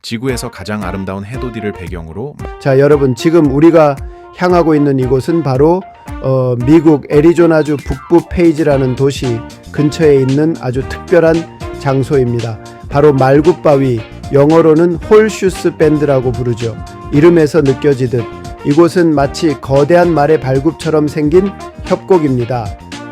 지구에서 가장 아름다운 해돋이를 배경으로 자, 여러분, 지금 우리가 향하고 있는 이곳은 바로 미국 애리조나주 북부 페이지라는 도시 근처에 있는 아주 특별한 장소입니다. 바로 말굽바위, 영어로는 홀슈스 밴드라고 부르죠. 이름에서 느껴지듯 이곳은 마치 거대한 말의 발굽처럼 생긴 협곡입니다.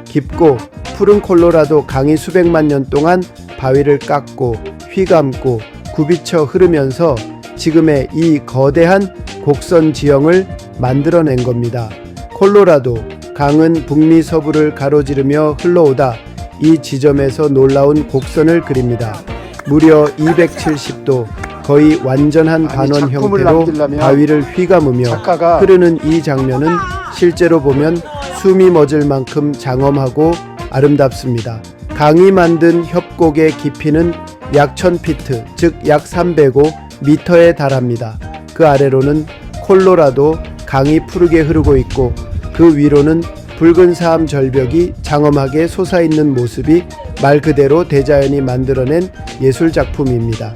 깊고 푸른 콜로라도 강이 수백만 년 동안 바위를 깎고 휘감고 굽이쳐 흐르면서 지금의 이 거대한 곡선 지형을 만들어낸 겁니다. 콜로라도 강은 북미 서부를 가로지르며 흘러오다 이 지점에서 놀라운 곡선을 그립니다. 무려 270도, 거의 완전한 반원 형태로 바위를 휘감으며 흐르는 이 장면은 실제로 보면 숨이 멎을 만큼 장엄하고 아름답습니다. 강이 만든 협곡의 깊이는 약 1000피트, 즉 약 305m에 달합니다. 그 아래로는 콜로라도 강이 푸르게 흐르고 있고 그 위로는 붉은 사암 절벽이 장엄하게 솟아있는 모습이 말 그대로 대자연이 만들어낸 예술작품입니다.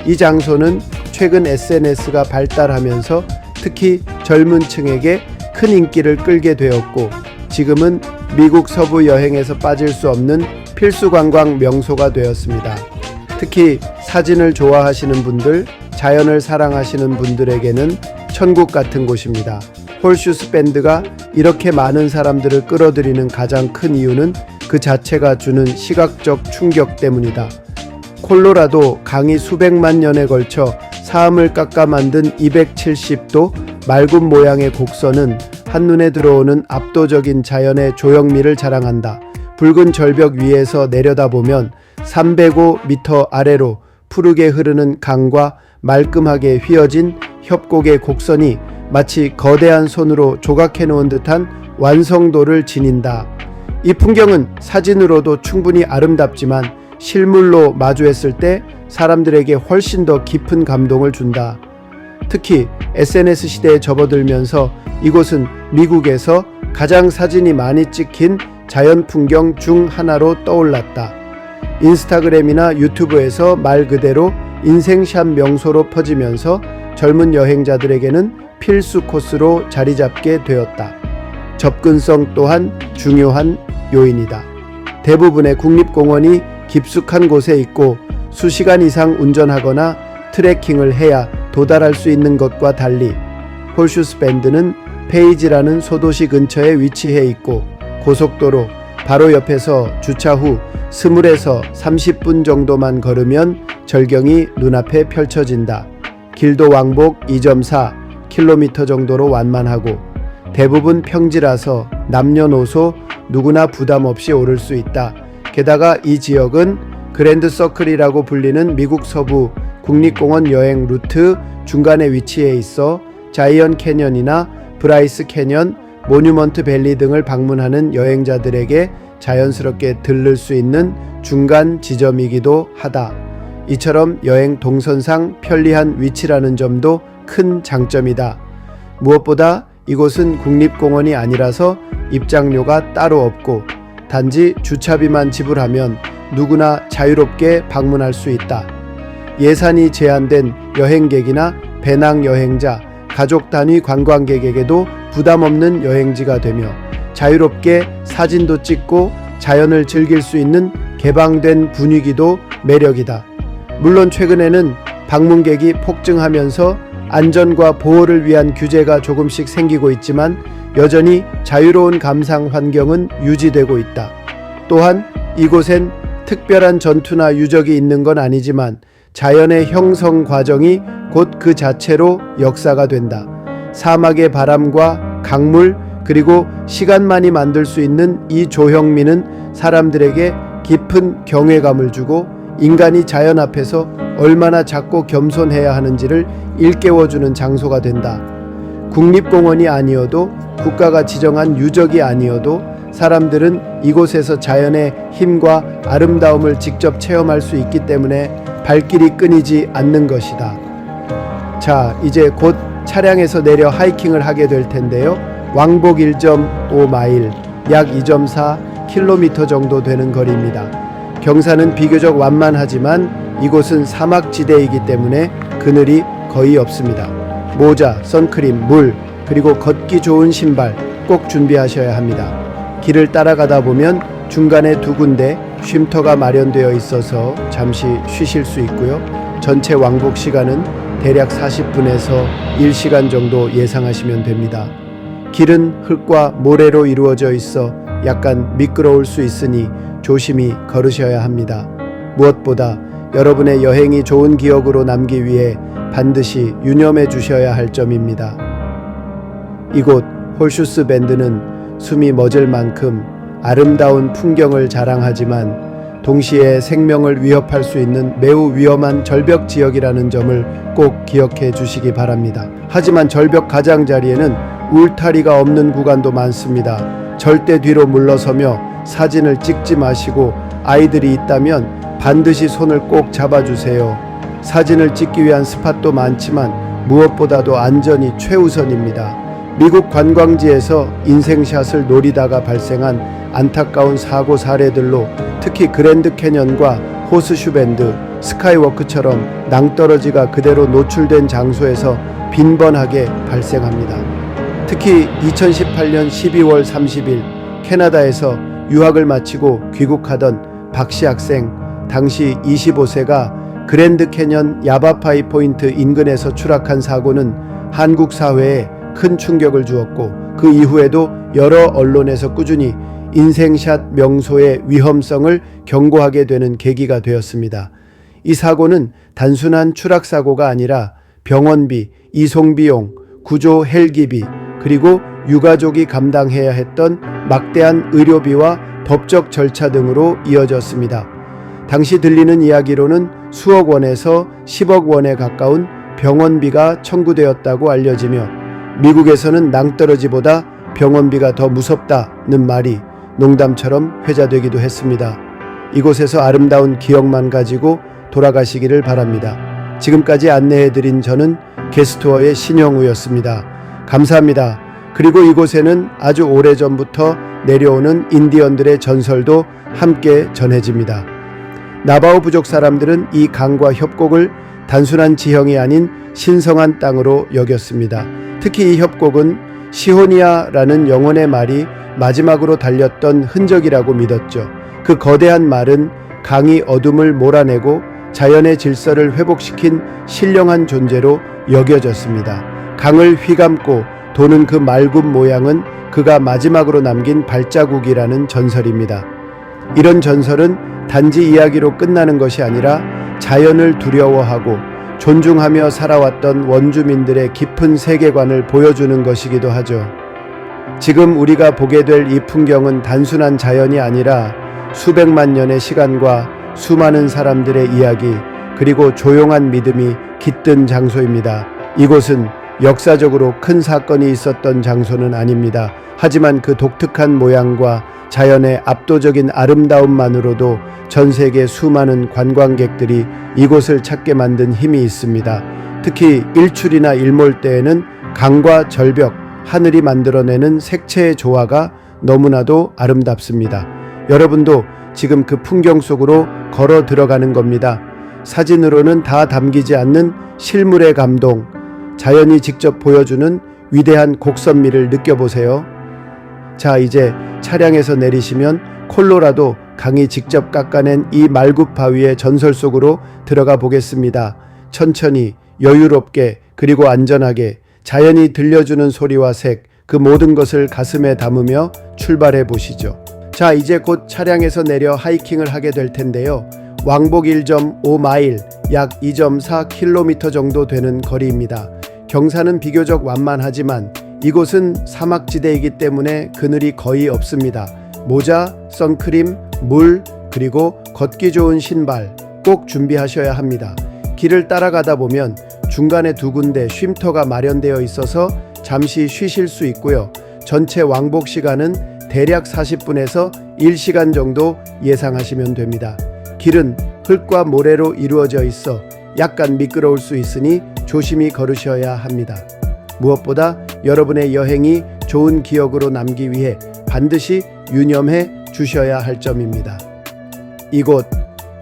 이 장소는 최근 SNS가 발달하면서 특히 젊은 층에게 큰 인기를 끌게 되었고 지금은 미국 서부 여행에서 빠질 수 없는 필수 관광 명소가 되었습니다. 특히 사진을 좋아하시는 분들, 자연을 사랑하시는 분들에게는 천국 같은 곳입니다. 홀슈스 밴드가 이렇게 많은 사람들을 끌어들이는 가장 큰 이유는 그 자체가 주는 시각적 충격 때문이다. 콜로라도 강이 수백만 년에 걸쳐 사암을 깎아 만든 270도 맑은 모양의 곡선은 한눈에 들어오는 압도적인 자연의 조형미를 자랑한다. 붉은 절벽 위에서 내려다보면 305m 아래로 푸르게 흐르는 강과 말끔하게 휘어진 협곡의 곡선이 마치 거대한 손으로 조각해 놓은 듯한 완성도를 지닌다. 이 풍경은 사진으로도 충분히 아름답지만 실물로 마주했을 때 사람들에게 훨씬 더 깊은 감동을 준다. 특히 SNS 시대에 접어들면서 이곳은 미국에서 가장 사진이 많이 찍힌 자연 풍경 중 하나로 떠올랐다. 인스타그램이나 유튜브에서 말 그대로 인생샷 명소로 퍼지면서 젊은 여행자들에게는 필수 코스로 자리 잡게 되었다. 접근성 또한 중요한 요인이다. 대부분의 국립공원이 깊숙한 곳에 있고 수시간 이상 운전하거나 트레킹을 해야 도달할 수 있는 것과 달리 홀슈스 밴드는 페이지라는 소도시 근처에 위치해 있고 고속도로 바로 옆에서 주차 후 20에서 30분 정도만 걸으면 절경이 눈앞에 펼쳐진다. 길도 왕복 2.4km 정도로 완만하고 대부분 평지라서 남녀노소 누구나 부담 없이 오를 수 있다. 게다가 이 지역은 그랜드 서클이라고 불리는 미국 서부 국립공원 여행 루트 중간에 위치해 있어 자이언 캐년이나 브라이스 캐년, 모뉴먼트 밸리 등을 방문하는 여행자들에게 자연스럽게 들를 수 있는 중간 지점이기도 하다. 이처럼 여행 동선상 편리한 위치라는 점도 큰 장점이다. 무엇보다 이곳은 국립공원이 아니라서 입장료가 따로 없고 단지 주차비만 지불하면 누구나 자유롭게 방문할 수 있다. 예산이 제한된 여행객이나 배낭 여행자, 가족 단위 관광객에게도 부담 없는 여행지가 되며 자유롭게 사진도 찍고 자연을 즐길 수 있는 개방된 분위기도 매력이다. 물론 최근에는 방문객이 폭증하면서 안전과 보호를 위한 규제가 조금씩 생기고 있지만 여전히 자유로운 감상 환경은 유지되고 있다. 또한 이곳엔 특별한 전투나 유적이 있는 건 아니지만 자연의 형성 과정이 곧 그 자체로 역사가 된다. 사막의 바람과 강물 그리고 시간만이 만들 수 있는 이 조형미는 사람들에게 깊은 경외감을 주고 인간이 자연 앞에서 얼마나 작고 겸손해야 하는지를 일깨워주는 장소가 된다. 국립공원이 아니어도 국가가 지정한 유적이 아니어도 사람들은 이곳에서 자연의 힘과 아름다움을 직접 체험할 수 있기 때문에 발길이 끊이지 않는 것이다. 자, 이제 곧 차량에서 내려 하이킹을 하게 될 텐데요. 왕복 1.5마일, 약 2.4km 정도 되는 거리입니다. 경사는 비교적 완만하지만 이곳은 사막지대이기 때문에 그늘이 거의 없습니다. 모자, 선크림, 물, 그리고 걷기 좋은 신발 꼭 준비하셔야 합니다. 길을 따라가다 보면 중간에 두 군데 쉼터가 마련되어 있어서 잠시 쉬실 수 있고요. 전체 왕복 시간은 대략 40분에서 1시간 정도 예상하시면 됩니다. 길은 흙과 모래로 이루어져 있어 약간 미끄러울 수 있으니 조심히 걸으셔야 합니다. 무엇보다 여러분의 여행이 좋은 기억으로 남기 위해 반드시 유념해 주셔야 할 점입니다. 이곳 홀슈스 밴드는 숨이 멎을 만큼 아름다운 풍경을 자랑하지만 동시에 생명을 위협할 수 있는 매우 위험한 절벽 지역이라는 점을 꼭 기억해 주시기 바랍니다. 하지만 절벽 가장자리에는 울타리가 없는 구간도 많습니다. 절대 뒤로 물러서며 사진을 찍지 마시고 아이들이 있다면 반드시 손을 꼭 잡아주세요. 사진을 찍기 위한 스팟도 많지만 무엇보다도 안전이 최우선입니다. 미국 관광지에서 인생샷을 노리다가 발생한 안타까운 사고 사례들로 특히 그랜드 캐년과 호스슈 밴드, 스카이워크처럼 낭떠러지가 그대로 노출된 장소에서 빈번하게 발생합니다. 특히 2018년 12월 30일 캐나다에서 유학을 마치고 귀국하던 박씨 학생, 당시 25세가 그랜드 캐년 야바파이 포인트 인근에서 추락한 사고는 한국 사회에 큰 충격을 주었고 그 이후에도 여러 언론에서 꾸준히 인생샷 명소의 위험성을 경고하게 되는 계기가 되었습니다. 이 사고는 단순한 추락 사고가 아니라 병원비, 이송비용, 구조 헬기비, 그리고 유가족이 감당해야 했던 막대한 의료비와 법적 절차 등으로 이어졌습니다. 당시 들리는 이야기로는 수억 원에서 10억 원에 가까운 병원비가 청구되었다고 알려지며 미국에서는 낭떠러지보다 병원비가 더 무섭다는 말이 농담처럼 회자되기도 했습니다. 이곳에서 아름다운 기억만 가지고 돌아가시기를 바랍니다. 지금까지 안내해드린 저는 게스트워의 신영우였습니다. 감사합니다. 그리고 이곳에는 아주 오래전부터 내려오는 인디언들의 전설도 함께 전해집니다. 나바오 부족 사람들은 이 강과 협곡을 단순한 지형이 아닌 신성한 땅으로 여겼습니다. 특히 이 협곡은 시호니아라는 영혼의 말이 마지막으로 달렸던 흔적이라고 믿었죠. 그 거대한 말은 강이 어둠을 몰아내고 자연의 질서를 회복시킨 신령한 존재로 여겨졌습니다. 강을 휘감고 도는 그 맑은 모양은 그가 마지막으로 남긴 발자국이라는 전설입니다. 이런 전설은 단지 이야기로 끝나는 것이 아니라 자연을 두려워하고 존중하며 살아왔던 원주민들의 깊은 세계관을 보여주는 것이기도 하죠. 지금 우리가 보게 될 이 풍경은 단순한 자연이 아니라 수백만 년의 시간과 수많은 사람들의 이야기, 그리고 조용한 믿음이 깃든 장소입니다. 이곳은 역사적으로 큰 사건이 있었던 장소는 아닙니다. 하지만 그 독특한 모양과 자연의 압도적인 아름다움만으로도 전 세계 수많은 관광객들이 이곳을 찾게 만든 힘이 있습니다. 특히 일출이나 일몰 때에는 강과 절벽, 하늘이 만들어내는 색채의 조화가 너무나도 아름답습니다. 여러분도 지금 그 풍경 속으로 걸어 들어가는 겁니다. 사진으로는 다 담기지 않는 실물의 감동, 자연이 직접 보여주는 위대한 곡선미를 느껴보세요. 자, 이제 차량에서 내리시면 콜로라도 강이 직접 깎아낸 이 말굽 바위의 전설 속으로 들어가 보겠습니다. 천천히, 여유롭게, 그리고 안전하게 자연이 들려주는 소리와 색, 그 모든 것을 가슴에 담으며 출발해 보시죠. 자, 이제 곧 차량에서 내려 하이킹을 하게 될 텐데요. 왕복 1.5마일, 약 2.4km 정도 되는 거리입니다. 경사는 비교적 완만하지만 이곳은 사막지대이기 때문에 그늘이 거의 없습니다. 모자, 선크림, 물, 그리고 걷기 좋은 신발 꼭 준비하셔야 합니다. 길을 따라가다 보면 중간에 두 군데 쉼터가 마련되어 있어서 잠시 쉬실 수 있고요. 전체 왕복 시간은 대략 40분에서 1시간 정도 예상하시면 됩니다. 길은 흙과 모래로 이루어져 있어 약간 미끄러울 수 있으니 조심히 걸으셔야 합니다. 무엇보다 여러분의 여행이 좋은 기억으로 남기 위해 반드시 유념해 주셔야 할 점입니다. 이곳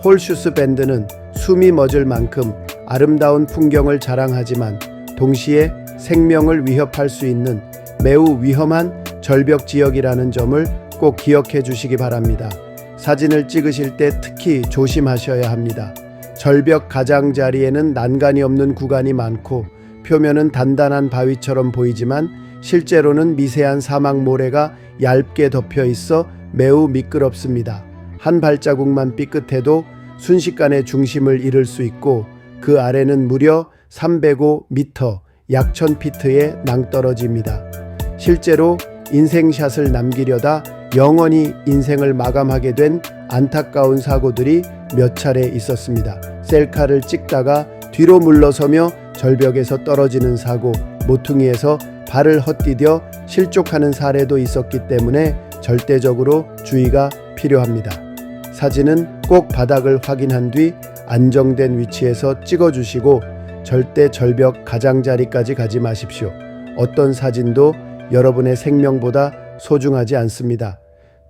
홀슈스 밴드는 숨이 멎을 만큼 아름다운 풍경을 자랑하지만 동시에 생명을 위협할 수 있는 매우 위험한 절벽 지역이라는 점을 꼭 기억해 주시기 바랍니다. 사진을 찍으실 때 특히 조심하셔야 합니다. 절벽 가장자리에는 난간이 없는 구간이 많고 표면은 단단한 바위처럼 보이지만 실제로는 미세한 사막 모래가 얇게 덮여 있어 매우 미끄럽습니다. 한 발자국만 삐끗해도 순식간에 중심을 잃을 수 있고 그 아래는 무려 305m, 약 1000피트의 낭떠러지입니다. 실제로 인생샷을 남기려다 영원히 인생을 마감하게 된 안타까운 사고들이 몇 차례 있었습니다. 셀카를 찍다가 뒤로 물러서며 절벽에서 떨어지는 사고, 모퉁이에서 발을 헛디뎌 실족하는 사례도 있었기 때문에 절대적으로 주의가 필요합니다. 사진은 꼭 바닥을 확인한 뒤 안정된 위치에서 찍어주시고 절대 절벽 가장자리까지 가지 마십시오. 어떤 사진도 여러분의 생명보다 소중하지 않습니다.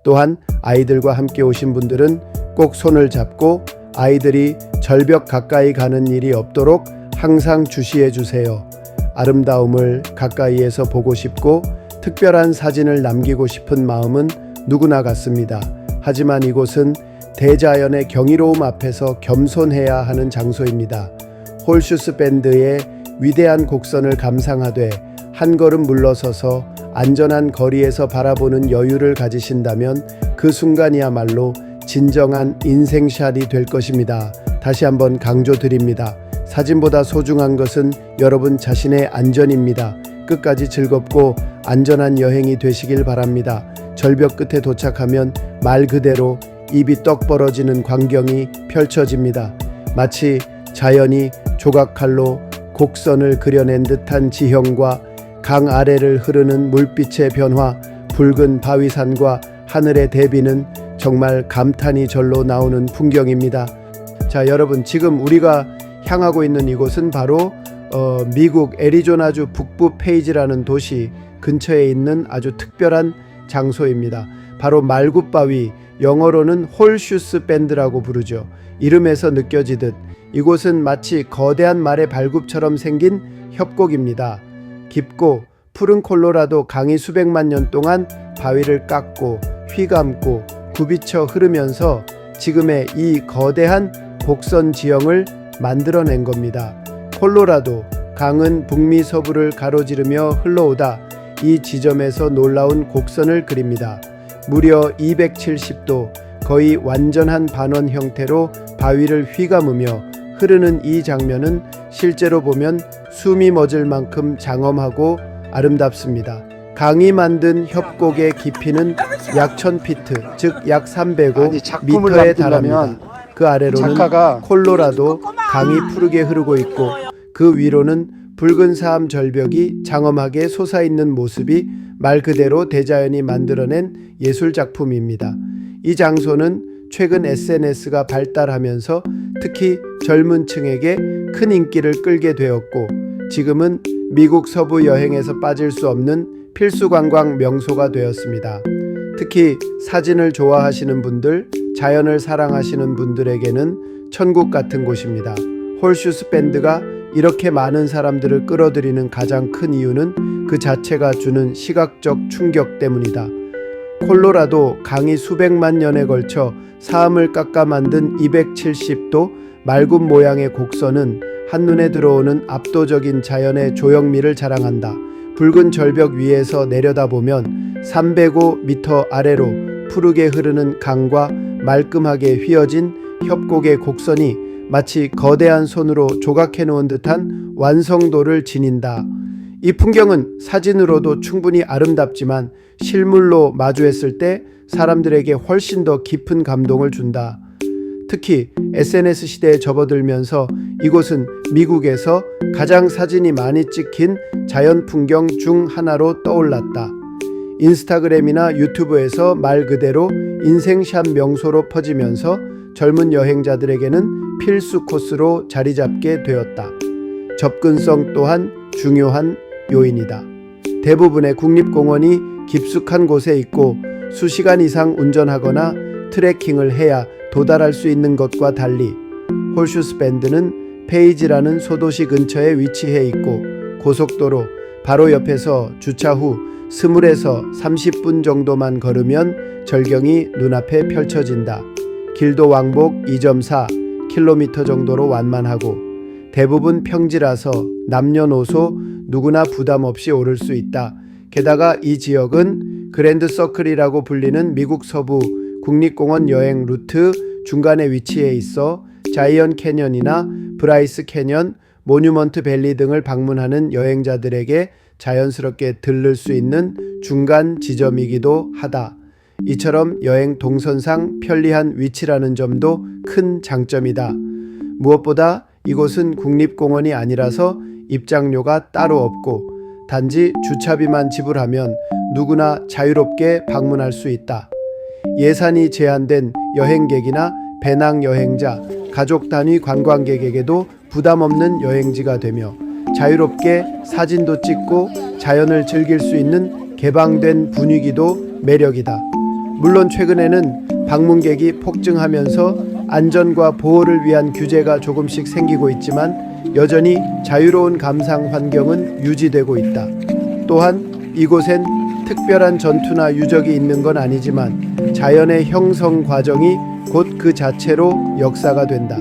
또한 아이들과 함께 오신 분들은 꼭 손을 잡고 아이들이 절벽 가까이 가는 일이 없도록 항상 주시해 주세요. 아름다움을 가까이에서 보고 싶고 특별한 사진을 남기고 싶은 마음은 누구나 같습니다. 하지만 이곳은 대자연의 경이로움 앞에서 겸손해야 하는 장소입니다. 홀슈스 밴드의 위대한 곡선을 감상하되 한 걸음 물러서서 안전한 거리에서 바라보는 여유를 가지신다면 그 순간이야말로 진정한 인생샷이 될 것입니다. 다시 한번 강조드립니다. 사진보다 소중한 것은 여러분 자신의 안전입니다. 끝까지 즐겁고 안전한 여행이 되시길 바랍니다. 절벽 끝에 도착하면 말 그대로 입이 떡 벌어지는 광경이 펼쳐집니다. 마치 자연이 조각칼로 곡선을 그려낸 듯한 지형과 강 아래를 흐르는 물빛의 변화, 붉은 바위산과 하늘의 대비는 정말 감탄이 절로 나오는 풍경입니다. 자, 여러분, 지금 우리가 향하고 있는 이곳은 바로 미국 애리조나주 북부 페이지라는 도시 근처에 있는 아주 특별한 장소입니다. 바로 말굽바위, 영어로는 홀슈스 밴드라고 부르죠. 이름에서 느껴지듯 이곳은 마치 거대한 말의 발굽처럼 생긴 협곡입니다. 깊고 푸른 콜로라도 강이 수백만 년 동안 바위를 깎고 휘감고 굽이쳐 흐르면서 지금의 이 거대한 곡선 지형을 만들어낸 겁니다. 콜로라도 강은 북미 서부를 가로지르며 흘러오다 이 지점에서 놀라운 곡선을 그립니다. 무려 270도, 거의 완전한 반원 형태로 바위를 휘감으며 흐르는 이 장면은 실제로 보면 숨이 멎을 만큼 장엄하고 아름답습니다. 강이 만든 협곡의 깊이는 약 1000피트, 즉 약 305m에 달합니다. 그 아래로는 콜로라도 강이 푸르게 흐르고 있고 그 위로는 붉은 사암 절벽이 장엄하게 솟아있는 모습이 말 그대로 대자연이 만들어낸 예술작품입니다. 이 장소는 최근 SNS가 발달하면서 특히 젊은 층에게 큰 인기를 끌게 되었고 지금은 미국 서부 여행에서 빠질 수 없는 필수 관광 명소가 되었습니다. 특히 사진을 좋아하시는 분들, 자연을 사랑하시는 분들에게는 천국 같은 곳입니다. 홀슈스 밴드가 이렇게 많은 사람들을 끌어들이는 가장 큰 이유는 그 자체가 주는 시각적 충격 때문이다. 콜로라도 강이 수백만 년에 걸쳐 사암을 깎아 만든 270도 말굽 모양의 곡선은 한눈에 들어오는 압도적인 자연의 조형미를 자랑한다. 붉은 절벽 위에서 내려다보면 305m 아래로 푸르게 흐르는 강과 말끔하게 휘어진 협곡의 곡선이 마치 거대한 손으로 조각해 놓은 듯한 완성도를 지닌다. 이 풍경은 사진으로도 충분히 아름답지만 실물로 마주했을 때 사람들에게 훨씬 더 깊은 감동을 준다. 특히 SNS 시대에 접어들면서 이곳은 미국에서 가장 사진이 많이 찍힌 자연 풍경 중 하나로 떠올랐다. 인스타그램이나 유튜브에서 말 그대로 인생샷 명소로 퍼지면서 젊은 여행자들에게는 필수 코스로 자리 잡게 되었다. 접근성 또한 중요한 요인이다. 대부분의 국립공원이 깊숙한 곳에 있고 수시간 이상 운전하거나 트레킹을 해야 도달할 수 있는 것과 달리 홀슈스 밴드는 페이지라는 소도시 근처에 위치해 있고 고속도로 바로 옆에서 주차 후 20에서 30분 정도만 걸으면 절경이 눈앞에 펼쳐진다. 길도 왕복 2.4km 정도로 완만하고 대부분 평지라서 남녀노소 누구나 부담 없이 오를 수 있다. 게다가 이 지역은 그랜드 서클이라고 불리는 미국 서부 국립공원 여행 루트 중간에 위치해 있어 자이언 캐년이나 브라이스 캐년, 모뉴먼트 밸리 등을 방문하는 여행자들에게 자연스럽게 들를 수 있는 중간 지점이기도 하다. 이처럼 여행 동선상 편리한 위치라는 점도 큰 장점이다. 무엇보다 이곳은 국립공원이 아니라서 입장료가 따로 없고 단지 주차비만 지불하면 누구나 자유롭게 방문할 수 있다. 예산이 제한된 여행객이나 배낭 여행자, 가족 단위 관광객에게도 부담 없는 여행지가 되며 자유롭게 사진도 찍고 자연을 즐길 수 있는 개방된 분위기도 매력이다. 물론 최근에는 방문객이 폭증하면서 안전과 보호를 위한 규제가 조금씩 생기고 있지만 여전히 자유로운 감상 환경은 유지되고 있다. 또한 이곳엔 특별한 전투나 유적이 있는 건 아니지만 자연의 형성 과정이 곧 그 자체로 역사가 된다.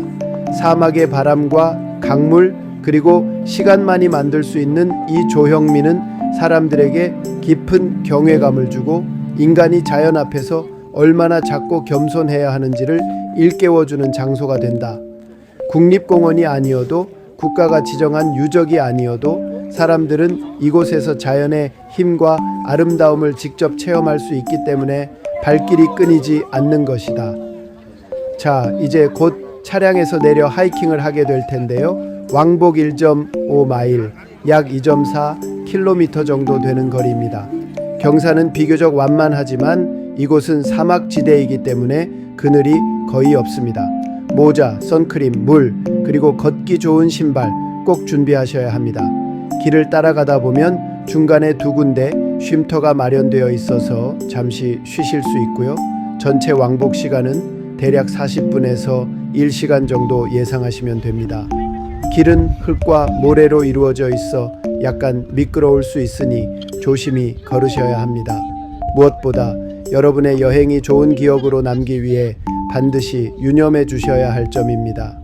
사막의 바람과 강물 그리고 시간만이 만들 수 있는 이 조형미는 사람들에게 깊은 경외감을 주고 인간이 자연 앞에서 얼마나 작고 겸손해야 하는지를 일깨워주는 장소가 된다. 국립공원이 아니어도 국가가 지정한 유적이 아니어도 사람들은 이곳에서 자연의 힘과 아름다움을 직접 체험할 수 있기 때문에 발길이 끊이지 않는 것이다. 자, 이제 곧 차량에서 내려 하이킹을 하게 될 텐데요. 왕복 1.5마일, 약 2.4km 정도 되는 거리입니다. 경사는 비교적 완만하지만 이곳은 사막지대이기 때문에 그늘이 거의 없습니다. 모자, 선크림, 물, 그리고 걷기 좋은 신발 꼭 준비하셔야 합니다. 길을 따라가다 보면 중간에 두 군데 쉼터가 마련되어 있어서 잠시 쉬실 수 있고요. 전체 왕복 시간은 대략 40분에서 1시간 정도 예상하시면 됩니다. 길은 흙과 모래로 이루어져 있어 약간 미끄러울 수 있으니 조심히 걸으셔야 합니다. 무엇보다 여러분의 여행이 좋은 기억으로 남기 위해 반드시 유념해 주셔야 할 점입니다.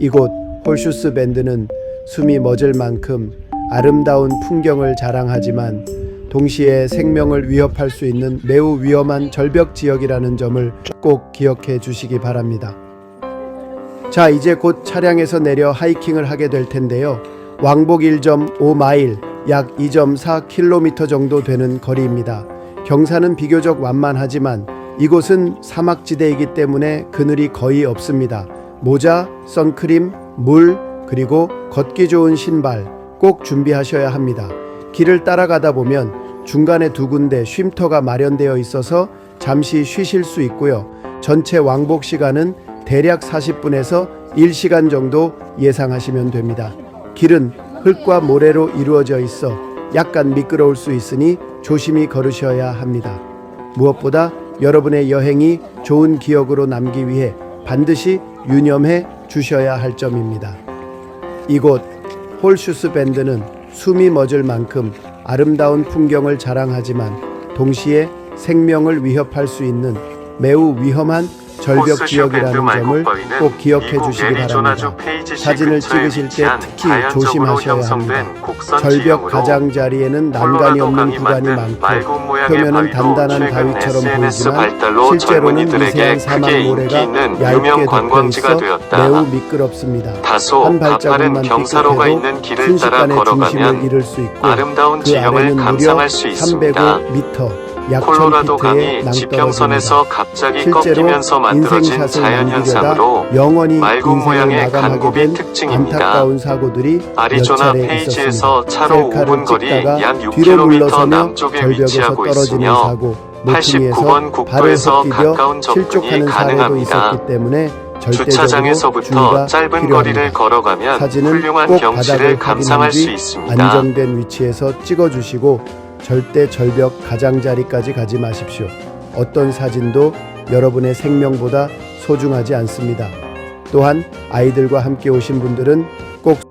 이곳 홀슈스 밴드는 숨이 멎을 만큼 아름다운 풍경을 자랑하지만 동시에 생명을 위협할 수 있는 매우 위험한 절벽 지역이라는 점을 꼭 기억해 주시기 바랍니다. 자, 이제 곧 차량에서 내려 하이킹을 하게 될 텐데요. 왕복 1.5마일, 약 2.4km 정도 되는 거리입니다. 경사는 비교적 완만하지만 이곳은 사막지대이기 때문에 그늘이 거의 없습니다. 모자, 선크림, 물, 그리고 걷기 좋은 신발 꼭 준비하셔야 합니다. 길을 따라가다 보면 중간에 두 군데 쉼터가 마련되어 있어서 잠시 쉬실 수 있고요. 전체 왕복 시간은 대략 40분에서 1시간 정도 예상하시면 됩니다. 길은 흙과 모래로 이루어져 있어 약간 미끄러울 수 있으니 조심히 걸으셔야 합니다. 무엇보다 여러분의 여행이 좋은 기억으로 남기 위해 반드시 유념해 주셔야 할 점입니다. 이곳 홀슈스 밴드는 숨이 멎을 만큼 아름다운 풍경을 자랑하지만 동시에 생명을 위협할 수 있는 매우 위험한 절벽 지역이라는 점을 꼭 기억해 주시기 바랍니다. 사진을 찍으실 때 특히 조심하셔야 합니다. 절벽 가장자리에는 난간이 없는 구간이 많고 표면은 단단한 바위처럼 보이지만 실제로는 미세한 사막 모래가 얇게 덮여있어 매우 미끄럽습니다. 한 발자국만 삐끗해도 순식간에 중심을 잃을 수 있고 그 아래는 무려 305m 약 콜로라도 1000피트의 강이 지평선에서 갑자기 실제로 꺾이면서 만들어진 인생샷을 자연 남기려다 현상으로 영원히 맑은 인생을 모양의 마감하게 간굽이 된 특징입니다. 안타까운 사고들이 몇 아리조나 차례 페이지에서 있었습니다. 차로 셀카를 5분 거리 찍다가 약 뒤로 6km 물러서며 남쪽에 절벽에서 위치하고 떨어지는 있으며 사고, 모퉁이에서 89번 발을 국도에서 헛디뎌 가까운 접근이 실족하는 사례도 가능합니다. 있었기 때문에 절대적으로 주차장에서부터 주의가 짧은 필요합니다. 거리를 걸어가면 사진은 훌륭한 꼭 경치를 바닥을 감상할 확인한 수 뒤 있습니다. 안정된 위치에서 찍어주시고 절대 절벽 가장자리까지 가지 마십시오. 어떤 사진도 여러분의 생명보다 소중하지 않습니다. 또한 아이들과 함께 오신 분들은 꼭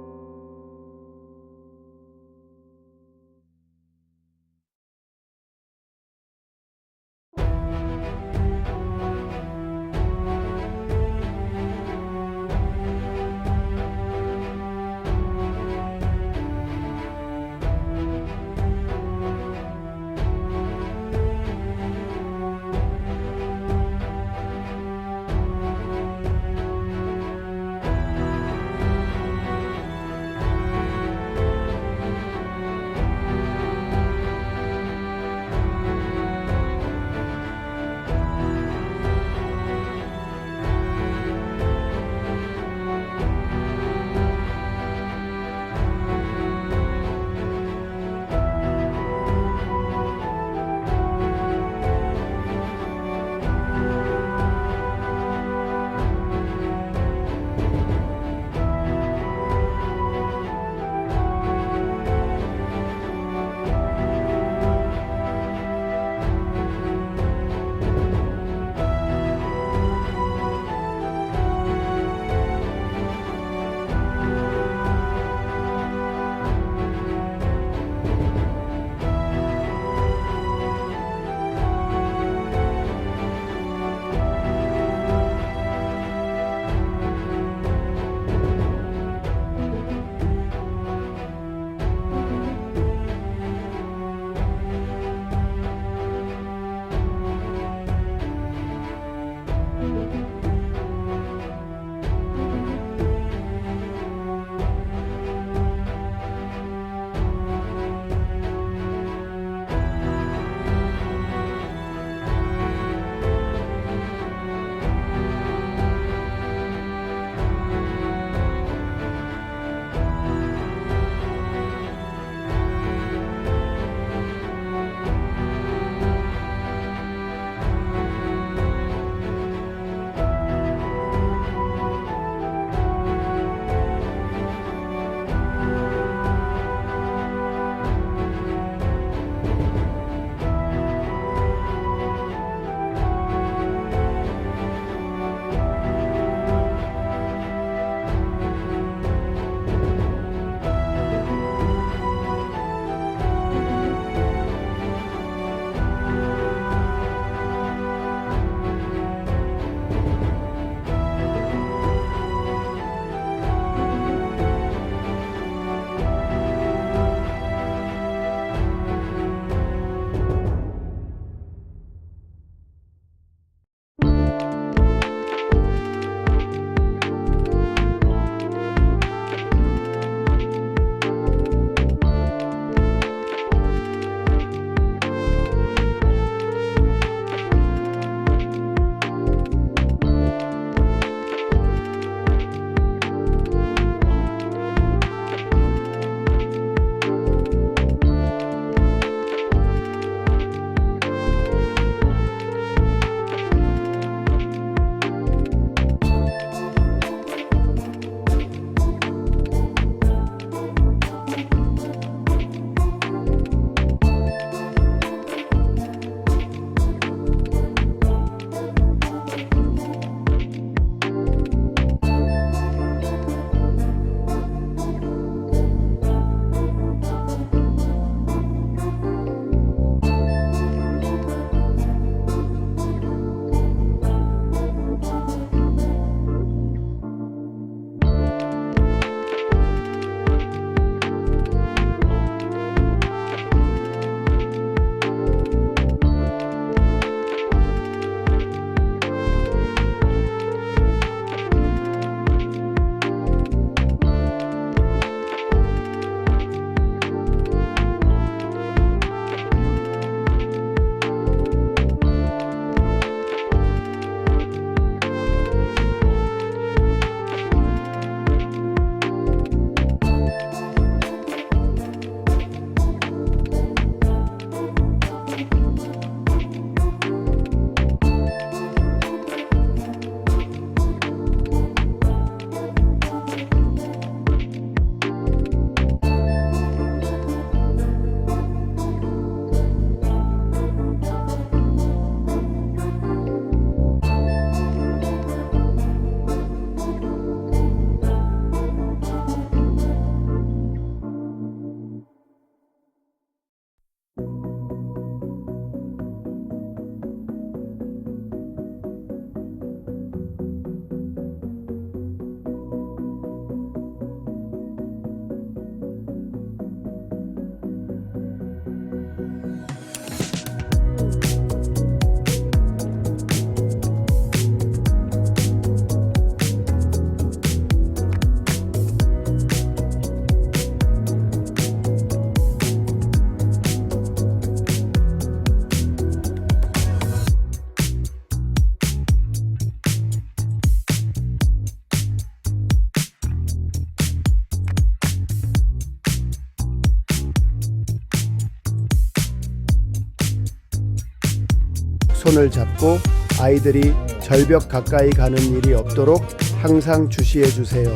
손을 잡고 아이들이 절벽 가까이 가는 일이 없도록 항상 주시해 주세요.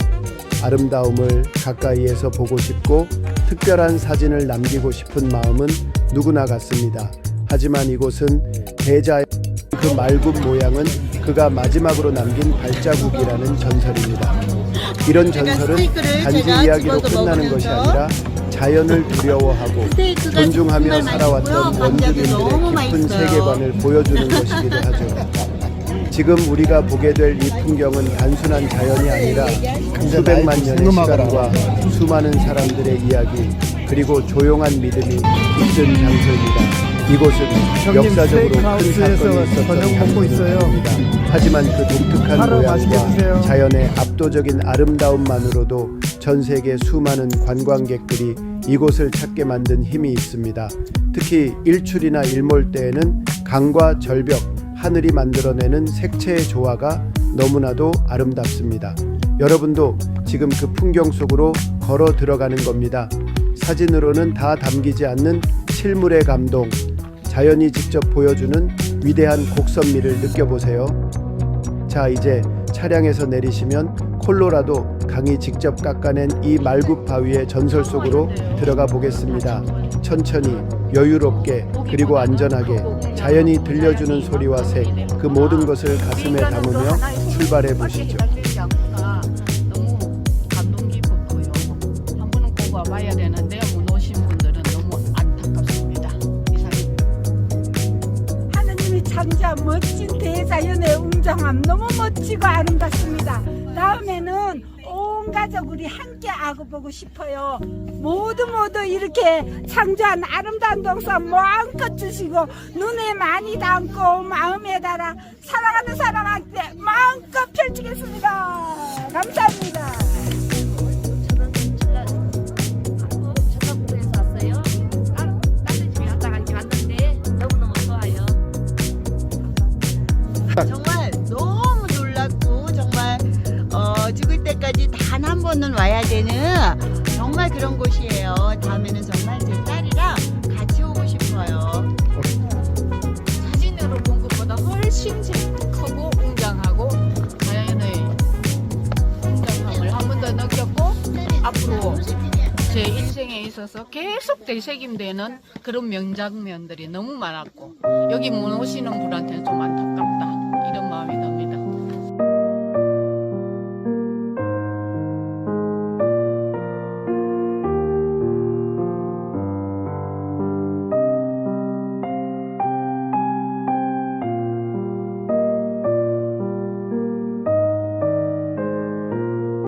아름다움을 가까이에서 보고 싶고 특별한 사진을 남기고 싶은 마음은 누구나 같습니다. 하지만 이곳은 대자의 그 맑은 모양은 그가 마지막으로 남긴 발자국이라는 전설입니다. 이런 전설은 단지 이야기로 끝나는 것이 아니라 자연을 두려워하고 존중하며 살아왔던 원주민들의 깊은 세계관을 보여주는 것이기도 하죠. 지금 우리가 보게 될 이 풍경은 단순한 자연이 아니라 수백만 년의 시간과 수많은 사람들의 이야기 그리고 조용한 믿음이 깃든 장소입니다. 이곳은 역사적으로 큰 사건이 있었던 장소입니다. 하지만 그 독특한 모양과 자연의 압도적인 아름다움만으로도 전 세계 수많은 관광객들이 이곳을 찾게 만든 힘이 있습니다. 특히 일출이나 일몰 때에는 강과 절벽, 하늘이 만들어내는 색채의 조화가 너무나도 아름답습니다. 여러분도 지금 그 풍경 속으로 걸어 들어가는 겁니다. 사진으로는 다 담기지 않는 실물의 감동, 자연이 직접 보여주는 위대한 곡선미를 느껴보세요. 자, 이제 차량에서 내리시면 콜로라도 강이 직접 깎아낸 이 말굽 바위의 전설 속으로 들어가 보겠습니다. 천천히, 여유롭게, 그리고 안전하게 자연이 들려주는 소리와 색, 그 모든 것을 가슴에 담으며 출발해 보시죠. 너무 감동 깊었고요. 한 번은 꼭 와봐야 되는데 못 오신 분들은 너무 안타깝습니다. 하느님이 창조한 멋진 대자연의 웅장함 너무 멋지고 아름답습니다. 다음에는 온 가족 우리 함께 하고 보고 싶어요. 모두 이렇게 창조한 아름다운 동산 마음껏 주시고 눈에 많이 담고 마음에 달아 사랑하는 사람한테 마음껏 펼치겠습니다. 감사합니다. 전라북도에서 왔어요. 딸들 집에 갔다 왔는데 너무너무 좋아요. 정말 너무 놀랍고 정말 죽을 때까지 단 한 번은 와야 되는 정말 그런 곳이에요. 다음에는 정말 제 딸이랑 같이 오고 싶어요. 사진으로 본 것보다 훨씬 크고 웅장하고 자연의 웅장함을 한 번 더 느꼈고 앞으로 제 인생에 있어서 계속 되새김되는 그런 명장면들이 너무 많았고 여기 못 오시는 분한테는 좀 안타깝다 이런 마음이 듭니다.